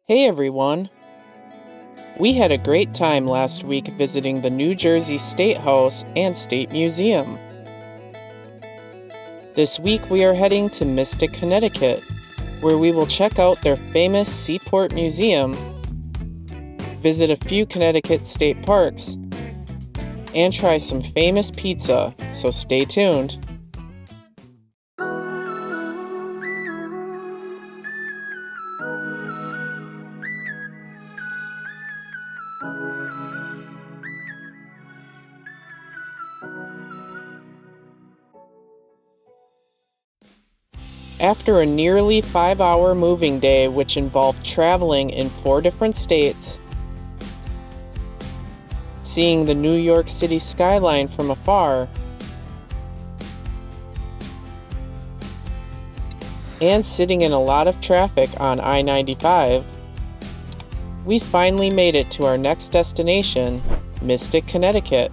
Hey everyone! We had a great time last week visiting the New Jersey State House and State Museum. This week we are heading to Mystic, Connecticut, where we will check out their famous Seaport Museum, visit a few Connecticut state parks, and try some famous pizza, so stay tuned. After a nearly 5-hour moving day which involved traveling in 4 different states, seeing the New York City skyline from afar, and sitting in a lot of traffic on I-95, we finally made it to our next destination, Mystic, Connecticut.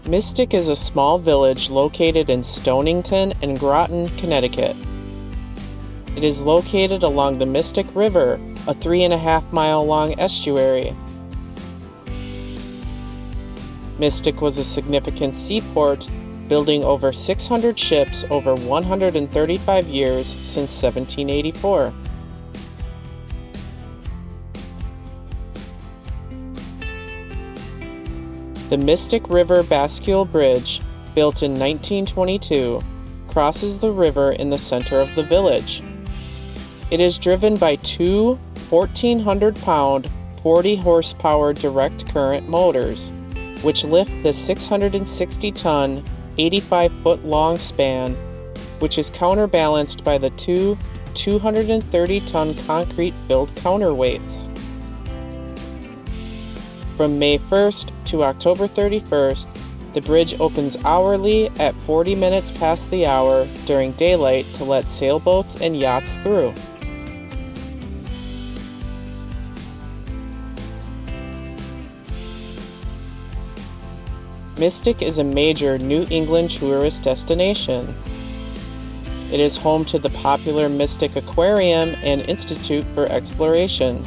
Mystic is a small village located in Stonington and Groton, Connecticut. It is located along the Mystic River, a 3.5-mile-long estuary. Mystic was a significant seaport, building over 600 ships over 135 years since 1784. The Mystic River Bascule Bridge, built in 1922, crosses the river in the center of the village. It is driven by two 1,400-pound, 40-horsepower direct current motors, which lift the 660-ton, 85-foot-long span, which is counterbalanced by the two 230-ton concrete-filled counterweights. From May 1st to October 31st, the bridge opens hourly at 40 minutes past the hour during daylight to let sailboats and yachts through. Mystic is a major New England tourist destination. It is home to the popular Mystic Aquarium and Institute for Exploration.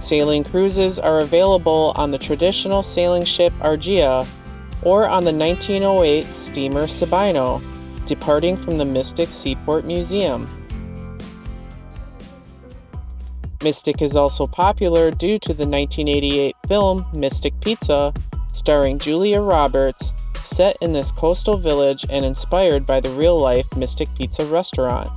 Sailing cruises are available on the traditional sailing ship Argia or on the 1908 steamer Sabino, departing from the Mystic Seaport Museum. Mystic is also popular due to the 1988 film Mystic Pizza, starring Julia Roberts, set in this coastal village and inspired by the real-life Mystic Pizza restaurant.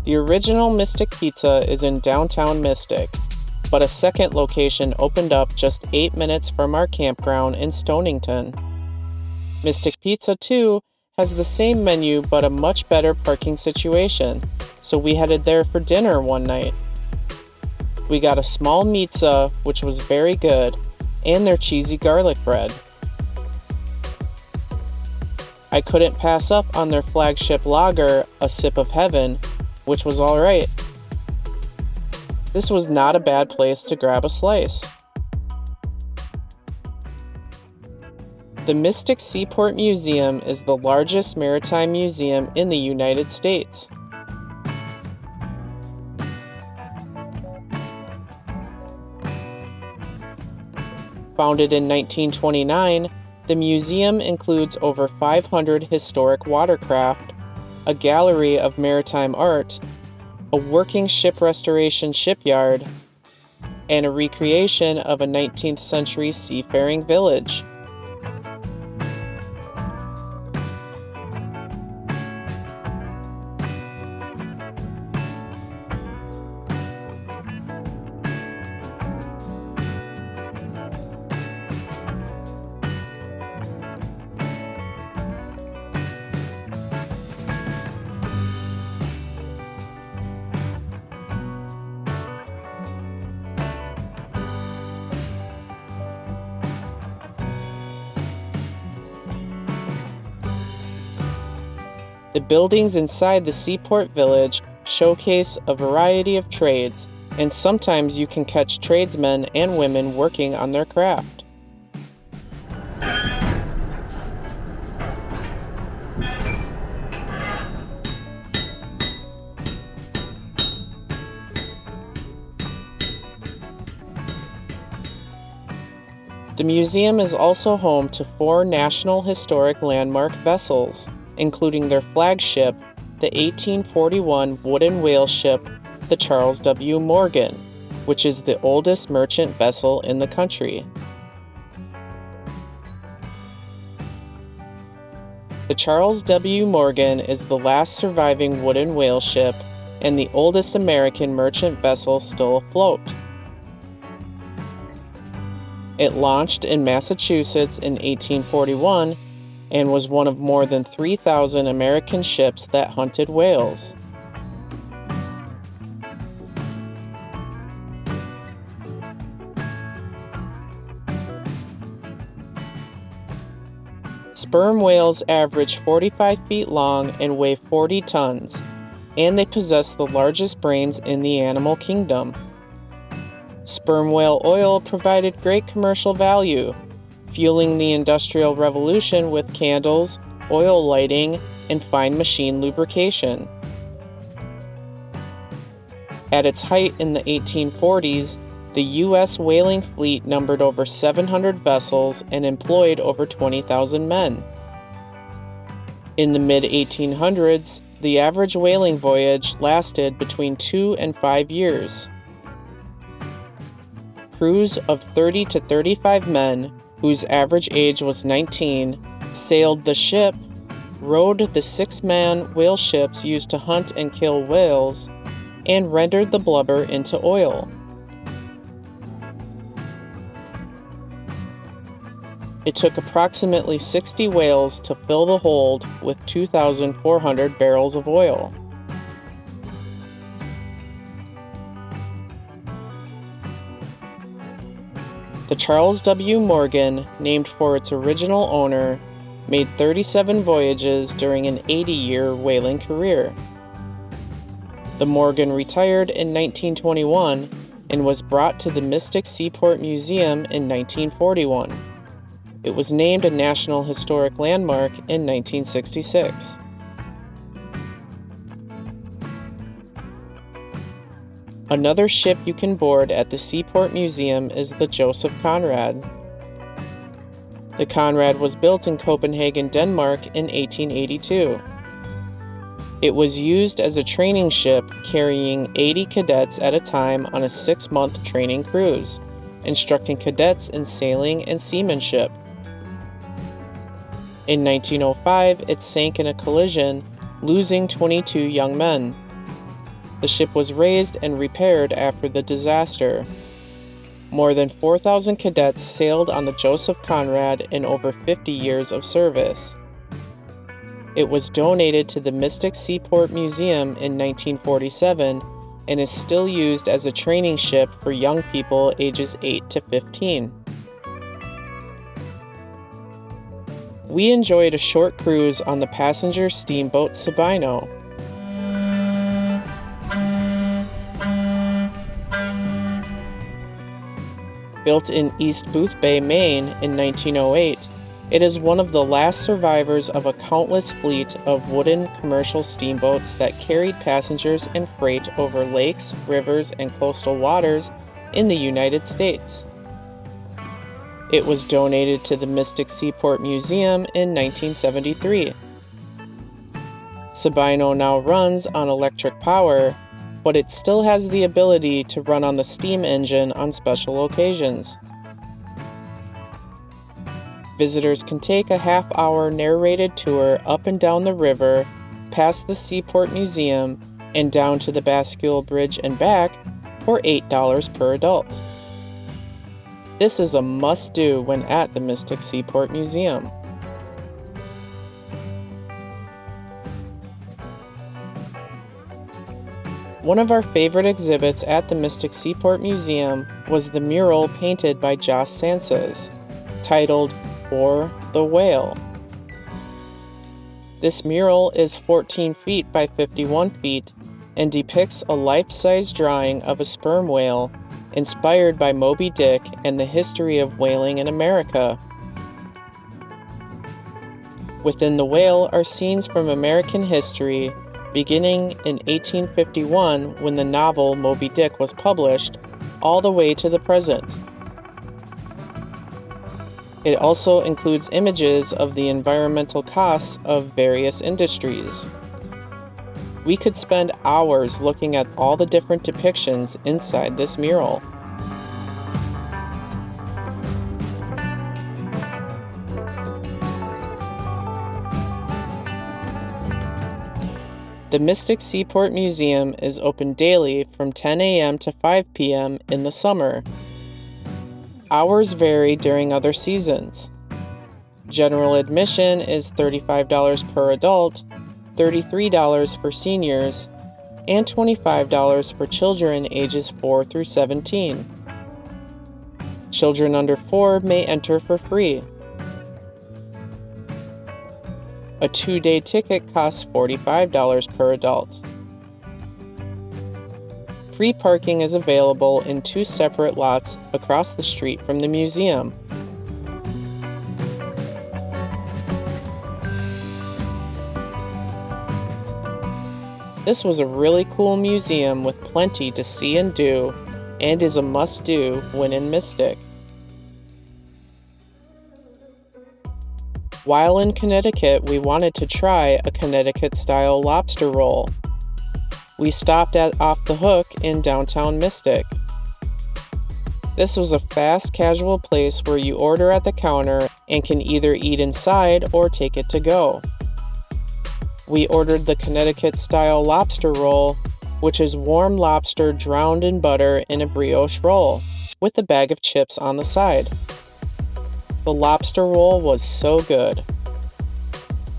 The original Mystic Pizza is in downtown Mystic, but a second location opened up just 8 minutes from our campground in Stonington. Mystic Pizza, too, has the same menu but a much better parking situation, so we headed there for dinner one night. We got a small pizza, which was very good, and their cheesy garlic bread. I couldn't pass up on their flagship lager, A Sip of Heaven, which was alright. This was not a bad place to grab a slice. The Mystic Seaport Museum is the largest maritime museum in the United States. Founded in 1929, the museum includes over 500 historic watercraft, a gallery of maritime art, a working ship restoration shipyard, and a recreation of a 19th century seafaring village. The buildings inside the Seaport Village showcase a variety of trades, and sometimes you can catch tradesmen and women working on their craft. The museum is also home to 4 National Historic Landmark vessels, including their flagship, the 1841 wooden whale ship, the Charles W. Morgan, which is the oldest merchant vessel in the country. The Charles W. Morgan is the last surviving wooden whale ship and the oldest American merchant vessel still afloat. It launched in Massachusetts in 1841 and was one of more than 3,000 American ships that hunted whales. Sperm whales average 45 feet long and weigh 40 tons, and they possess the largest brains in the animal kingdom. Sperm whale oil provided great commercial value, fueling the Industrial Revolution with candles, oil lighting, and fine machine lubrication. At its height in the 1840s, the U.S. whaling fleet numbered over 700 vessels and employed over 20,000 men. In the mid-1800s, the average whaling voyage lasted between 2 and 5 years. Crews of 30 to 35 men, whose average age was 19, sailed the ship, rowed the 6-man whale ships used to hunt and kill whales, and rendered the blubber into oil. It took approximately 60 whales to fill the hold with 2,400 barrels of oil. The Charles W. Morgan, named for its original owner, made 37 voyages during an 80-year whaling career. The Morgan retired in 1921 and was brought to the Mystic Seaport Museum in 1941. It was named a National Historic Landmark in 1966. Another ship you can board at the Seaport Museum is the Joseph Conrad. The Conrad was built in Copenhagen, Denmark in 1882. It was used as a training ship carrying 80 cadets at a time on a 6-month training cruise, instructing cadets in sailing and seamanship. In 1905, it sank in a collision, losing 22 young men. The ship was raised and repaired after the disaster. More than 4,000 cadets sailed on the Joseph Conrad in over 50 years of service. It was donated to the Mystic Seaport Museum in 1947 and is still used as a training ship for young people ages 8 to 15. We enjoyed a short cruise on the passenger steamboat Sabino. Built in East Boothbay, Maine in 1908, it is one of the last survivors of a countless fleet of wooden commercial steamboats that carried passengers and freight over lakes, rivers, and coastal waters in the United States. It was donated to the Mystic Seaport Museum in 1973. Sabino now runs on electric power, but it still has the ability to run on the steam engine on special occasions. Visitors can take a half-hour narrated tour up and down the river, past the Seaport Museum, and down to the Bascule Bridge and back for $8 per adult. This is a must-do when at the Mystic Seaport Museum. One of our favorite exhibits at the Mystic Seaport Museum was the mural painted by Jos Sanchez, titled "For the Whale." This mural is 14 feet by 51 feet and depicts a life-size drawing of a sperm whale inspired by Moby Dick and the history of whaling in America. Within the whale are scenes from American history, beginning in 1851 when the novel Moby Dick was published, all the way to the present. It also includes images of the environmental costs of various industries. We could spend hours looking at all the different depictions inside this mural. The Mystic Seaport Museum is open daily from 10 a.m. to 5 p.m. in the summer. Hours vary during other seasons. General admission is $35 per adult, $33 for seniors, and $25 for children ages 4 through 17. Children under 4 may enter for free. A 2-day ticket costs $45 per adult. Free parking is available in 2 separate lots across the street from the museum. This was a really cool museum with plenty to see and do, and is a must-do when in Mystic. While in Connecticut, we wanted to try a Connecticut-style lobster roll. We stopped at Off the Hook in downtown Mystic. This was a fast, casual place where you order at the counter and can either eat inside or take it to go. We ordered the Connecticut-style lobster roll, which is warm lobster drowned in butter in a brioche roll, with a bag of chips on the side. The lobster roll was so good.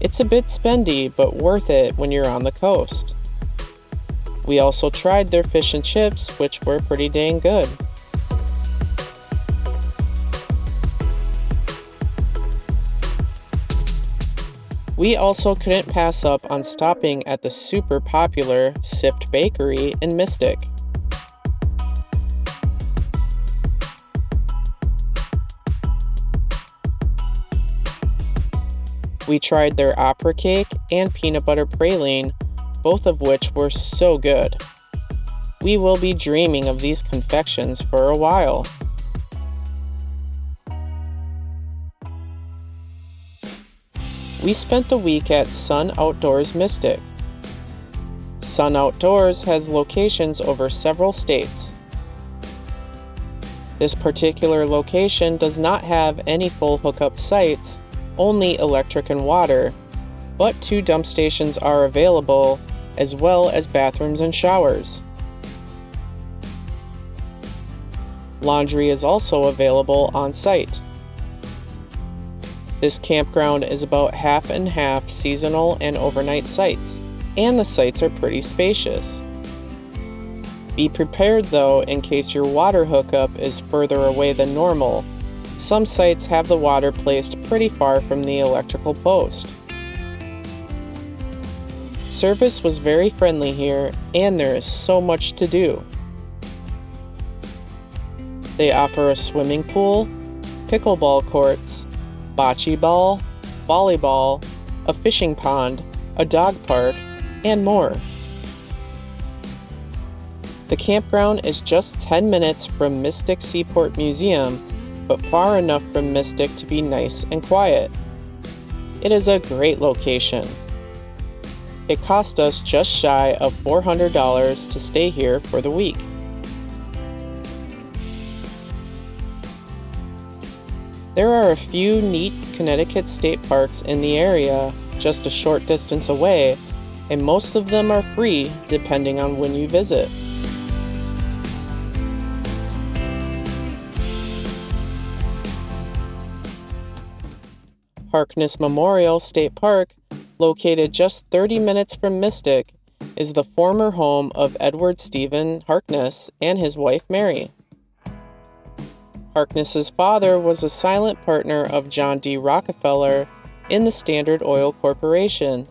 It's a bit spendy, but worth it when you're on the coast. We also tried their fish and chips, which were pretty dang good. We also couldn't pass up on stopping at the super popular Sift Bakery in Mystic. We tried their opera cake and peanut butter praline, both of which were so good. We will be dreaming of these confections for a while. We spent the week at Sun Outdoors Mystic. Sun Outdoors has locations over several states. This particular location does not have any full hookup sites, only electric and water, but 2 dump stations are available, as well as bathrooms and showers. Laundry is also available on site. This campground is about half and half seasonal and overnight sites, and the sites are pretty spacious. Be prepared though in case your water hookup is further away than normal. Some sites have the water placed pretty far from the electrical post. Service was very friendly here, and there is so much to do. They offer a swimming pool, pickleball courts, bocce ball, volleyball, a fishing pond, a dog park, and more. The campground is just 10 minutes from Mystic Seaport Museum, but far enough from Mystic to be nice and quiet. It is a great location. It cost us just shy of $400 to stay here for the week. There are a few neat Connecticut state parks in the area, just a short distance away, and most of them are free depending on when you visit. Harkness Memorial State Park, located just 30 minutes from Mystic, is the former home of Edward Stephen Harkness and his wife Mary. Harkness's father was a silent partner of John D. Rockefeller in the Standard Oil Corporation,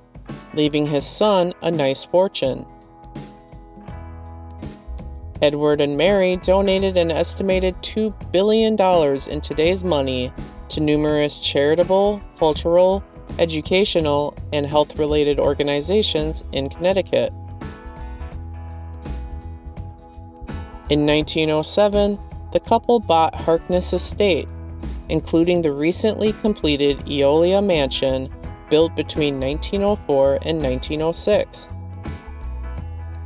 leaving his son a nice fortune. Edward and Mary donated an estimated $2 billion in today's money to numerous charitable, cultural, educational, and health-related organizations in Connecticut. In 1907, the couple bought Harkness Estate, including the recently completed Eolia Mansion, built between 1904 and 1906.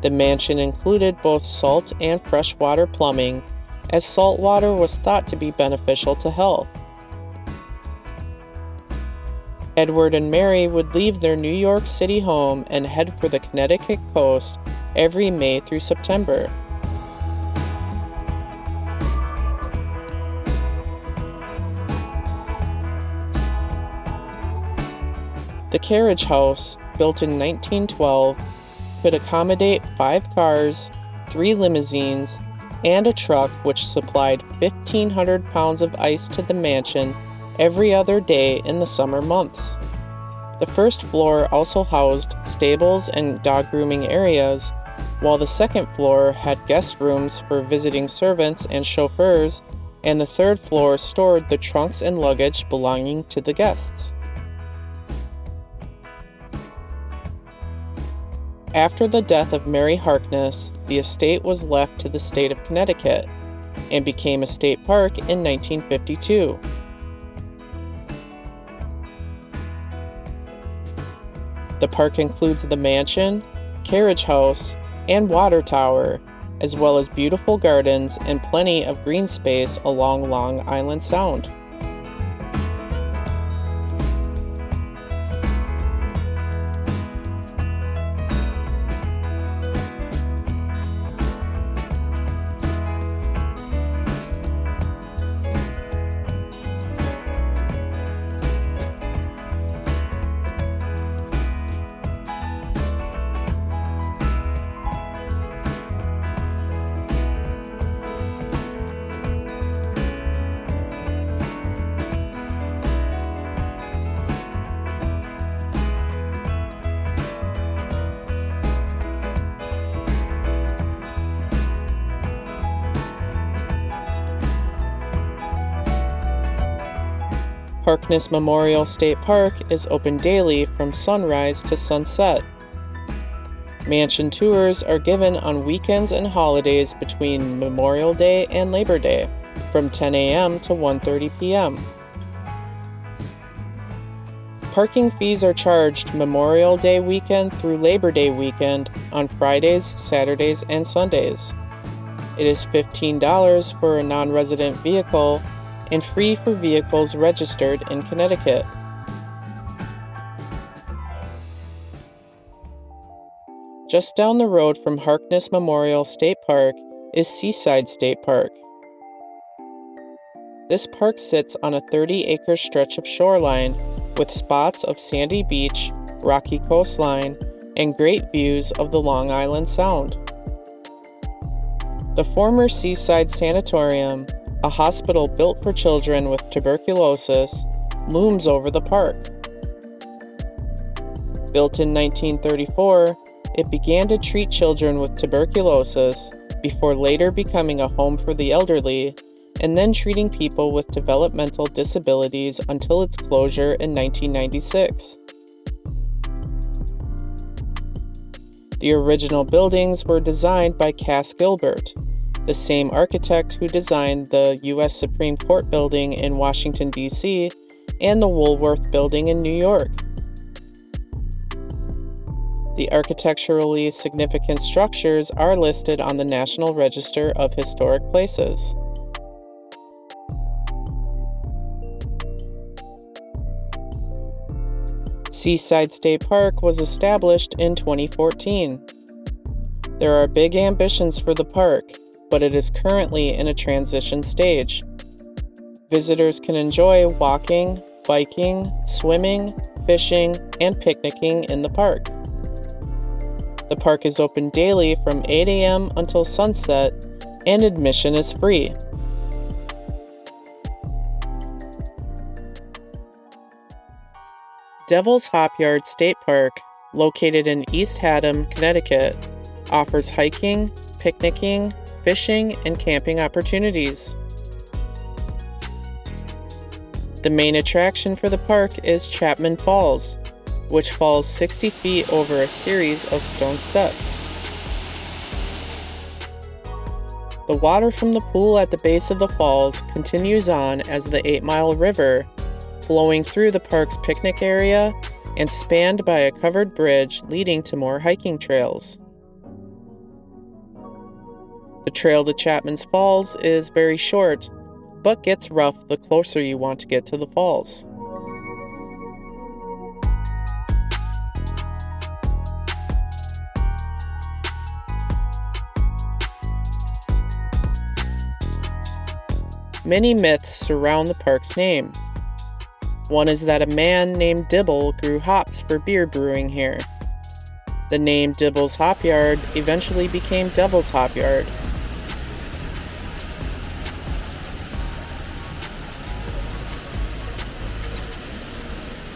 The mansion included both salt and freshwater plumbing, as salt water was thought to be beneficial to health. Edward and Mary would leave their New York City home and head for the Connecticut coast every May through September. The carriage house, built in 1912, could accommodate 5 cars, 3 limousines, and a truck which supplied 1,500 pounds of ice to the mansion every other day in the summer months. The first floor also housed stables and dog grooming areas, while the second floor had guest rooms for visiting servants and chauffeurs, and the third floor stored the trunks and luggage belonging to the guests. After the death of Mary Harkness, the estate was left to the state of Connecticut and became a state park in 1952. The park includes the mansion, carriage house, and water tower, as well as beautiful gardens and plenty of green space along Long Island Sound. Harkness Memorial State Park is open daily from sunrise to sunset. Mansion tours are given on weekends and holidays between Memorial Day and Labor Day, from 10 a.m. to 1:30 p.m. Parking fees are charged Memorial Day weekend through Labor Day weekend on Fridays, Saturdays, and Sundays. It is $15 for a non-resident vehicle and free for vehicles registered in Connecticut. Just down the road from Harkness Memorial State Park is Seaside State Park. This park sits on a 30-acre stretch of shoreline with spots of sandy beach, rocky coastline, and great views of the Long Island Sound. The former Seaside Sanatorium, a hospital built for children with tuberculosis, looms over the park. Built in 1934, it began to treat children with tuberculosis before later becoming a home for the elderly, and then treating people with developmental disabilities until its closure in 1996. The original buildings were designed by Cass Gilbert, the same architect who designed the U.S. Supreme Court building in Washington, D.C., and the Woolworth building in New York. The architecturally significant structures are listed on the National Register of Historic Places. Seaside State Park was established in 2014. There are big ambitions for the park, but it is currently in a transition stage. Visitors can enjoy walking, biking, swimming, fishing, and picnicking in the park. The park is open daily from 8 a.m. until sunset, and admission is free. Devil's Hopyard State Park, located in East Haddam, Connecticut, offers hiking, picnicking, fishing, and camping opportunities. The main attraction for the park is Chapman Falls, which falls 60 feet over a series of stone steps. The water from the pool at the base of the falls continues on as the 8-mile river, flowing through the park's picnic area and spanned by a covered bridge leading to more hiking trails. The trail to Chapman's Falls is very short, but gets rough the closer you want to get to the falls. Many myths surround the park's name. One is that a man named Dibble grew hops for beer brewing here. The name Dibble's Hopyard eventually became Devil's Hopyard.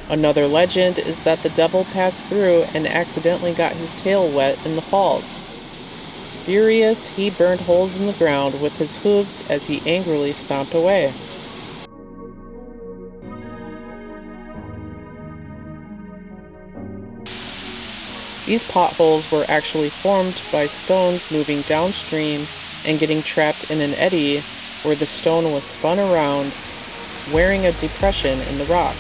Another legend is that the devil passed through and accidentally got his tail wet in the falls. Furious, he burned holes in the ground with his hooves as he angrily stomped away. These potholes were actually formed by stones moving downstream and getting trapped in an eddy where the stone was spun around, wearing a depression in the rock.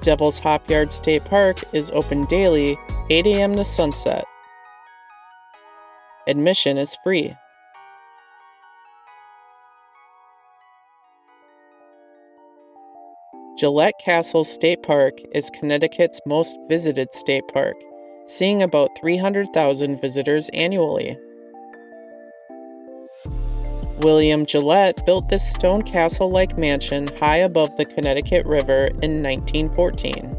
Devil's Hopyard State Park is open daily, 8 a.m. to sunset. Admission is free. Gillette Castle State Park is Connecticut's most visited state park, seeing about 300,000 visitors annually. William Gillette built this stone castle-like mansion high above the Connecticut River in 1914.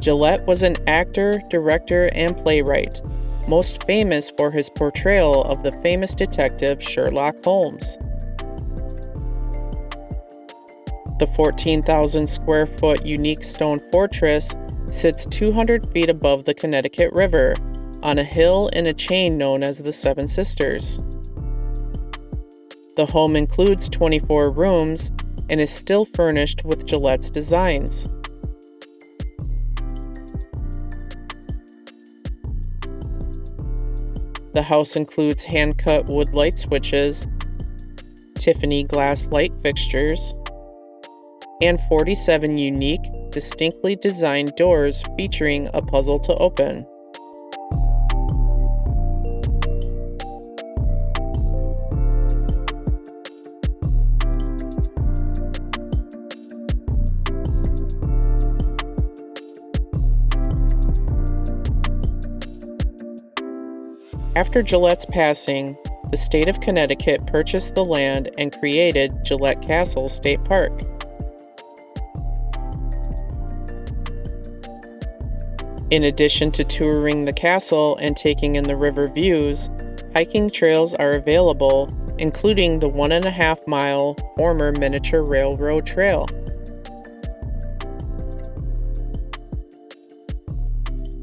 Gillette was an actor, director, and playwright, most famous for his portrayal of the famous detective Sherlock Holmes. The 14,000 square foot unique stone fortress sits 200 feet above the Connecticut River on a hill in a chain known as the Seven Sisters. The home includes 24 rooms and is still furnished with Gillette's designs. The house includes hand-cut wood light switches, Tiffany glass light fixtures, and 47 unique, distinctly designed doors featuring a puzzle to open. After Gillette's passing, the state of Connecticut purchased the land and created Gillette Castle State Park. In addition to touring the castle and taking in the river views, hiking trails are available, including the 1.5-mile former miniature railroad trail.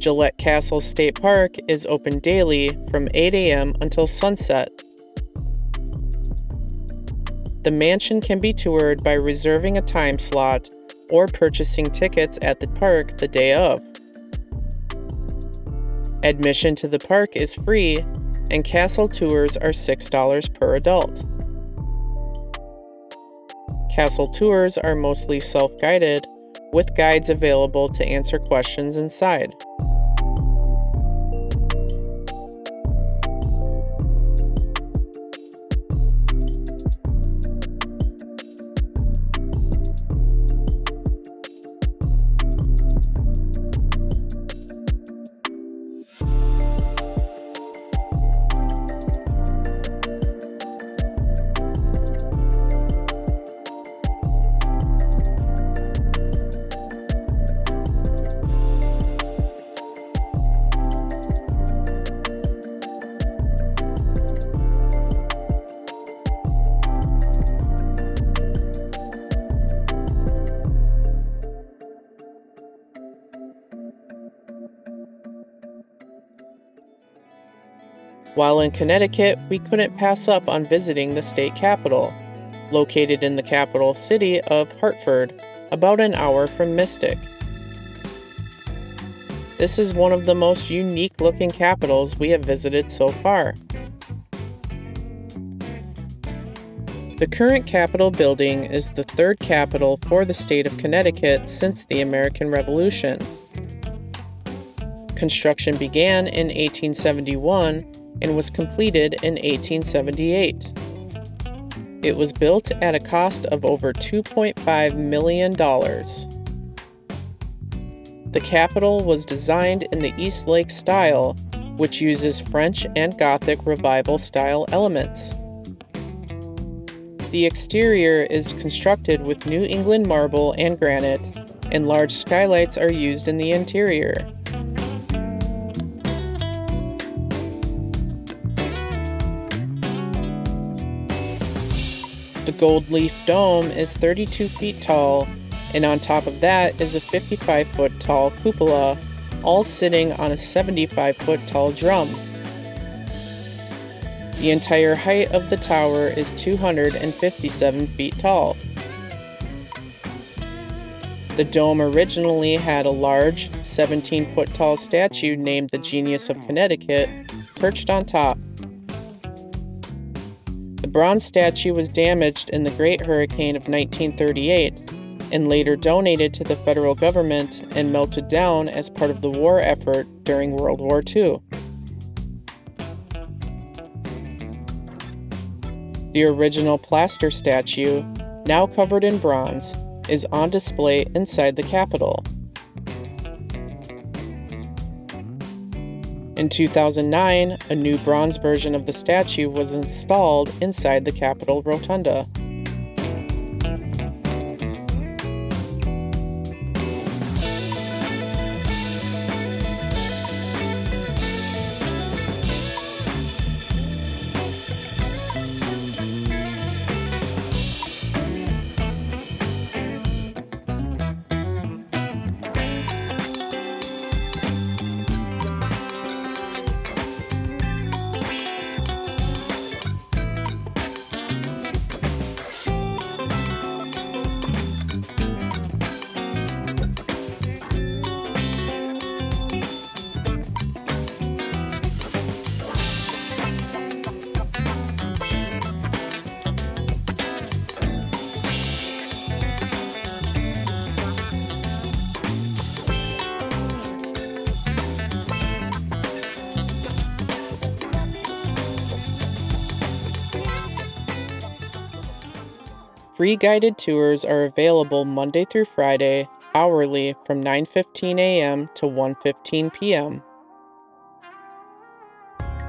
Gillette Castle State Park is open daily from 8 a.m. until sunset. The mansion can be toured by reserving a time slot or purchasing tickets at the park the day of. Admission to the park is free, and castle tours are $6 per adult. Castle tours are mostly self-guided, with guides available to answer questions inside. While in Connecticut, we couldn't pass up on visiting the state capitol, located in the capital city of Hartford, about an hour from Mystic. This is one of the most unique-looking capitols we have visited so far. The current Capitol building is the third capitol for the state of Connecticut since the American Revolution. Construction began in 1871 and was completed in 1878. It was built at a cost of over $2.5 million. The Capitol was designed in the East Lake style, which uses French and Gothic Revival style elements. The exterior is constructed with New England marble and granite, and large skylights are used in the interior. The gold leaf dome is 32 feet tall, and on top of that is a 55-foot tall cupola, all sitting on a 75-foot tall drum. The entire height of the tower is 257 feet tall. The dome originally had a large, 17-foot tall statue named the Genius of Connecticut perched on top. The bronze statue was damaged in the Great Hurricane of 1938 and later donated to the federal government and melted down as part of the war effort during World War II. The original plaster statue, now covered in bronze, is on display inside the Capitol. In 2009, a new bronze version of the statue was installed inside the Capitol Rotunda. Free guided tours are available Monday through Friday, hourly from 9:15 a.m. to 1:15 p.m.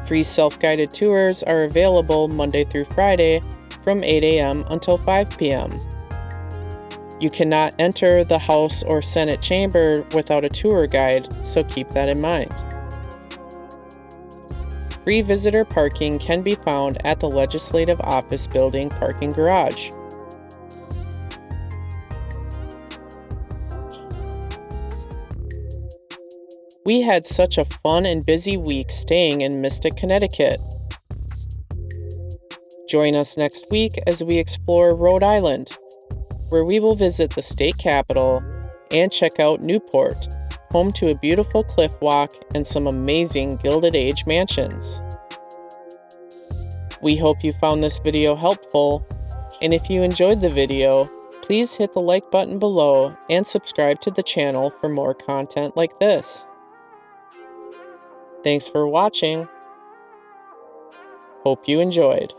Free self-guided tours are available Monday through Friday from 8 a.m. until 5 p.m. You cannot enter the House or Senate chamber without a tour guide, so keep that in mind. Free visitor parking can be found at the Legislative Office Building parking garage. We had such a fun and busy week staying in Mystic, Connecticut. Join us next week as we explore Rhode Island, where we will visit the state capitol and check out Newport, home to a beautiful cliff walk and some amazing Gilded Age mansions. We hope you found this video helpful, and if you enjoyed the video, please hit the like button below and subscribe to the channel for more content like this. Thanks for watching. Hope you enjoyed.